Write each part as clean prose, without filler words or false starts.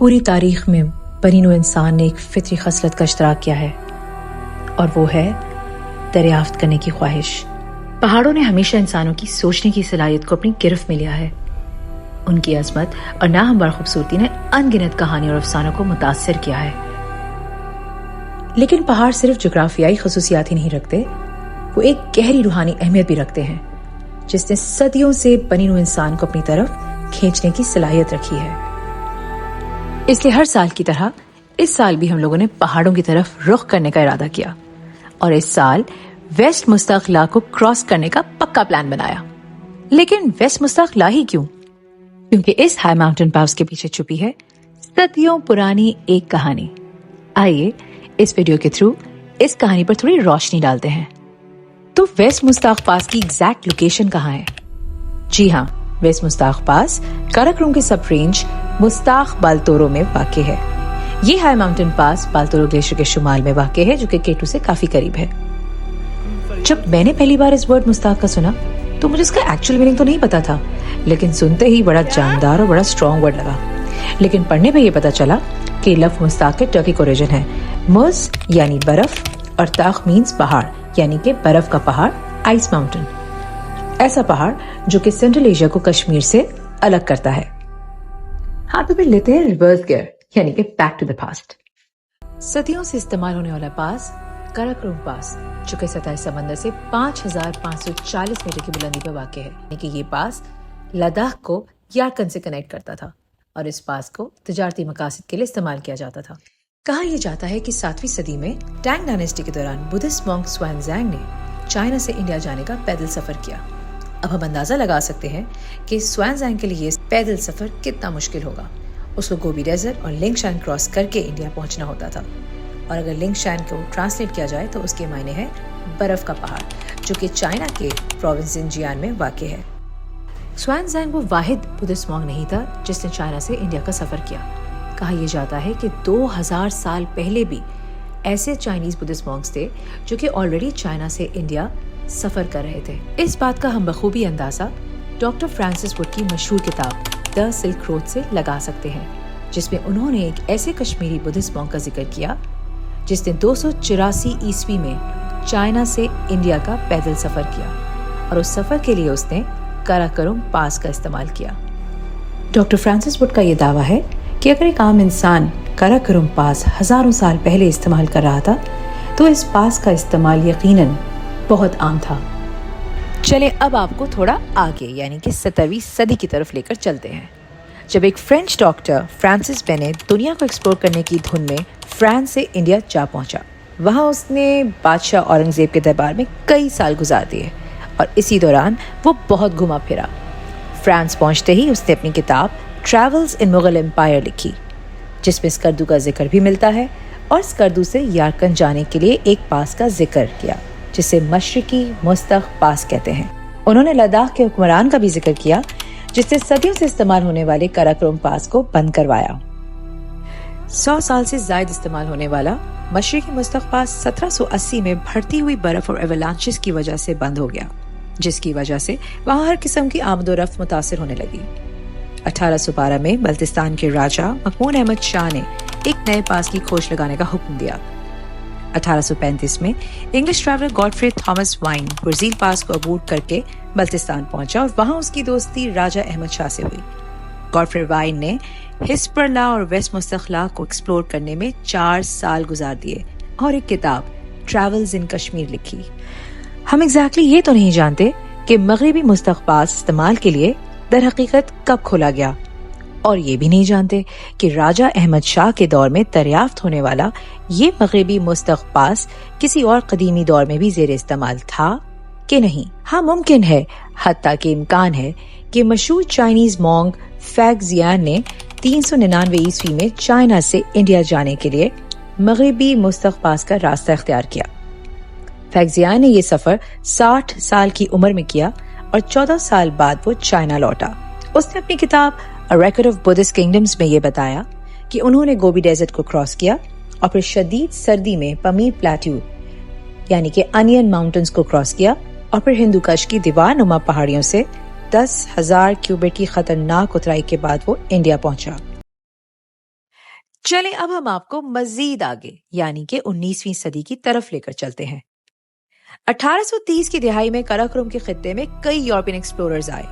पूरी तारीख में बनीनो इंसान ने एक फितरी खसलत का इश्तराक किया है और वो है दरियाफ्त करने की ख्वाहिश। पहाड़ों ने हमेशा इंसानों की सोचने की सलाहियत को अपनी गिरफ्त में लिया है। उनकी अजमत और नाहमवार खूबसूरती ने अनगिनत कहानी और अफसानों को मुतासिर किया है। लेकिन पहाड़ सिर्फ जोग्राफियाई खसूसियात ही नहीं रखते, वो एक गहरी रूहानी अहमियत भी रखते हैं जिसने सदियों से बनीनो इंसान को अपनी तरफ खींचने की सलाहियत रखी है। इसलिए हर साल की तरह इस साल भी हम लोगों ने पहाड़ों की तरफ रुख करने का इरादा किया और इस साल वेस्ट मुश्ताक ला को क्रॉस करने का पक्का प्लान बनाया। लेकिन वेस्ट मुश्ताक ला ही क्यों? क्योंकि इस हाई माउंटेन पास के पीछे छुपी है सदियों पुरानी एक कहानी। आइए इस वीडियो के थ्रू इस कहानी पर थोड़ी रोशनी डालते हैं। तो वेस्ट मुश्ताक पास की एग्जैक्ट लोकेशन कहाँ है? जी हाँ, वेस्ट मुश्ताक पास काराकोरम के सब रेंज मुश्ताक बाल्तोरो में वाक़ है। ये हाई माउंटेन पास बाल्तोरो ग्लेशियर के शुमाल में वाक़ है, जो कि केटू से काफी करीब है। जब मैंने पहली बार इस वर्ड मुश्ताक का सुना तो मुझे इसका एक्चुअल मीनिंग तो नहीं पता था, लेकिन सुनते ही बड़ा जानदार और बड़ा स्ट्रॉन्ग वर्ड लगा। लेकिन पढ़ने पे ये पता चला कि लफ्ज़ मुश्ताक के टर्किक ओरिजिन है। मुज यानी बर्फ और ताख मीन्स पहाड़, यानी कि बर्फ का पहाड़, आइस माउंटेन। ऐसा पहाड़ जो कि सेंट्रल एशिया को कश्मीर से अलग करता है। हाँ, तो फिर लेते हैं रिवर्स गियर, यानी कि बैक टू द पास्ट। सदियों से इस्तेमाल होने वाला पास काराकोरम पास, जो कि सतह समंदर से 5540 मीटर की बुलंदी पर वाक़ है। यानी कि ये पास लद्दाख को यारकन से कनेक्ट करता था और इस पास को तिजारती मकासद के लिए इस्तेमाल किया जाता था। कहा यह जाता है कि 7वीं सदी में टैंग डायनेस्टी के दौरान बुद्धिस्ट मॉन्क स्वानज़ैंग ने चाइना से इंडिया जाने का पैदल सफर किया। अब हम अंदाजा लगा सकते हैं कि स्वानज़ैंग के लिए पैदल सफर कितना मुश्किल होगा। उसको गोबी डेजर्ट और लिंगशान क्रॉस करके इंडिया पहुंचना होता था, और अगर लिंगशान को ट्रांसलेट किया जाए तो उसके मायने है बर्फ का पहाड़, जो कि चाइना के प्रोविंस जिनजियान में वाक़ है। स्वानज़ैंग वो वाहिद बुद्धिस्ट मॉन्क नहीं था जिसने चाइना से इंडिया का सफर किया। कहा यह जाता है कि 2000 साल पहले भी ऐसे चाइनीज बुद्धिस्ट मॉन्क्स थे जो कि ऑलरेडी चाइना से इंडिया सफर कर रहे थे। इस बात का हम बखूबी अंदाजा डॉक्टर फ्रांसिस वुड की मशहूर किताब द सिल्क रोड से लगा सकते हैं, जिसमें उन्होंने एक ऐसे कश्मीरी बुद्धिस्ट मॉन्क का जिक्र किया जिसने 284 ईस्वी में चाइना से इंडिया का पैदल सफर किया, और उस सफर के लिए उसने काराकोरम पास का इस्तेमाल किया। डॉक्टर फ्रांसिस वुड का यह दावा है कि अगर एक आम इंसान काराकोरम पास हजारों साल पहले इस्तेमाल कर रहा था तो इस पास का इस्तेमाल यकीनन बहुत आम था। चले अब आपको थोड़ा आगे, यानी कि 17वीं सदी की तरफ लेकर चलते हैं, जब एक फ्रेंच डॉक्टर फ्रांसिस बेनेट दुनिया को एक्सप्लोर करने की धुन में फ्रांस से इंडिया जा पहुंचा। वहां उसने बादशाह औरंगजेब के दरबार में कई साल गुजार दिए और इसी दौरान वो बहुत घुमा फिरा। फ्रांस पहुंचते ही उसने अपनी किताब ट्रैवल्स इन मुगल एम्पायर लिखी, जिसमें स्कर्दू का जिक्र भी मिलता है, और स्कर्दू से यारकन जाने के लिए एक पास का जिक्र किया जिसे मशरिकी मुश्ताक पास कहते हैं। उन्होंने लद्दाख के हुक्मरान का भी जिक्र किया जिसने सदियों से इस्तेमाल होने वाले काराकोरम पास को बंद करवाया। 100 साल से ज्यादा इस्तेमाल होने वाला मशरिकी मुश्ताक पास 1780 में बढ़ती हुई बर्फ और एवलांचेस की वजह से बंद हो गया, जिसकी वजह से वहां हर किस्म की आमदोरफ्त मुतासिर होने लगी। 1812 में बल्तिस्तान के राजा मकमून अहमद शाह ने एक नए पास की खोज लगाने का हुक्म दिया। 1835 में English traveller Godfrey Thomas Vigne Burzil pass को अबूर करके बल्तिस्तान पहुंचा और वहां उसकी दोस्ती राजा अहमद शाह से हुई। गॉडफ्रे वाइन ने हिस्परला और वेस्ट मुश्ताक ला को एक्सप्लोर करने में 4 साल गुजार दिए और एक किताब ट्रैवल्स इन कश्मीर लिखी। हम एग्जैक्टली ये तो नहीं जानते कि मगरिबी मुश्ताक पास इस्तेमाल के लिए दर हकीकत कब खोला गया, और ये भी नहीं जानते कि राजा अहमद शाह के दौर में दरियाफ्त होने वाला ये मगरिबी मुश्ताक पास किसी और कदीमी दौर में भी ज़ेरे इस्तेमाल था कि नहीं। हाँ, मुमकिन है, हत्ता कि इम्कान है कि मशहूर चाइनीज मॉन्क फैक्जियान ने 399 ईस्वी में चाइना से इंडिया जाने के लिए मगरिबी मुश्ताक पास का रास्ता इख्तियार किया। फैक्जियान ने यह सफर 60 साल की उम्र में किया और 14 साल बाद वो चाइना लौटा। उसने अपनी किताब A Record of Buddhist Kingdoms में ये बताया कि उन्होंने गोबी डेजर्ट को क्रॉस किया और फिर शदीद सर्दी में पमीर प्लेट्यू यानी कि अनियन माउंटेन्स को क्रॉस किया और फिर हिंदू कश की दीवार नुमा पहाड़ियों से 10,000 क्यूबिट की खतरनाक उतराई के बाद वो इंडिया पहुंचा। چلیں اب ہم آپ کو مزید آگے یعنی کہ 19ویں صدی کی طرف لے کر چلتے ہیں۔ 1830 کی دہائی میں قراقرم کے خطے میں کئی یورپین ایکسپلوررز آئے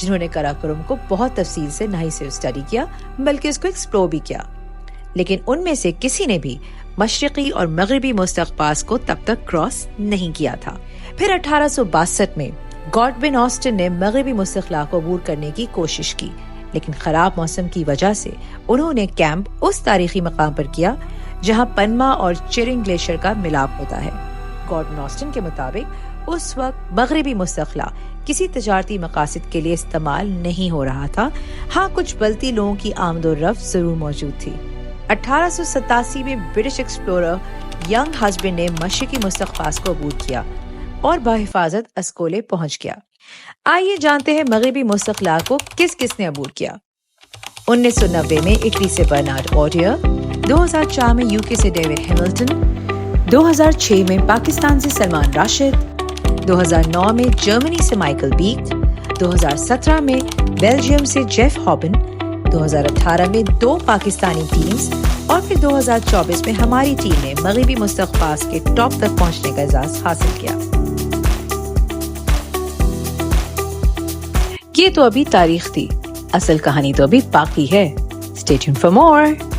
جنہوں نے قراقرم کو بہت تفصیل سے نہ ہی صرف اسٹڈی کیا بلکہ اس کو ایکسپلور بھی کیا، لیکن ان میں سے کسی نے بھی مشرقی اور مغربی مستقباز کو تب تک کراس نہیں کیا تھا۔ پھر 1862 میں گاڈوین آسٹن نے مغربی مستقلا کو عبور کرنے کی کوشش کی، لیکن خراب موسم کی وجہ سے انہوں نے کیمپ اس تاریخی مقام پر کیا جہاں پنما اور چیرنگ گلیشیئر کا ملاپ ہوتا ہے۔ گاڈوین آسٹن کے مطابق اس وقت مغربی مستقلا کسی تجارتی مقاصد کے لیے استعمال نہیں ہو رہا تھا، ہاں کچھ بلتی لوگوں کی آمد و رفت ضرور موجود تھی۔ 1887 میں برٹش ایکسپلورر ینگ ہسبینڈ نے مشرقی مستقباز کو عبور کیا اور بحفاظت اسکولے پہنچ گیا۔ آئیے جانتے ہیں مغربی مستقلا کو کس کس نے عبور کیا۔ 1990 میں اٹلی سے برنارڈ اوڈیئر، 2004 میں یوکے سے ڈیوڈ ہیملٹن، 2006 میں پاکستان سے سلمان راشد، 2009 میں جرمنی سے مائیکل بیک، 2017 میں بیلجیم سے جیف ہابن، 2018 میں 2 پاکستانی ٹیمز اور پھر 2024 میں ہماری ٹیم نے مغربی مستقباز کے ٹاپ تک پہنچنے کا اعزاز حاصل کیا۔ یہ تو ابھی تاریخ تھی، اصل کہانی تو ابھی باقی ہے۔ Stay tuned for more.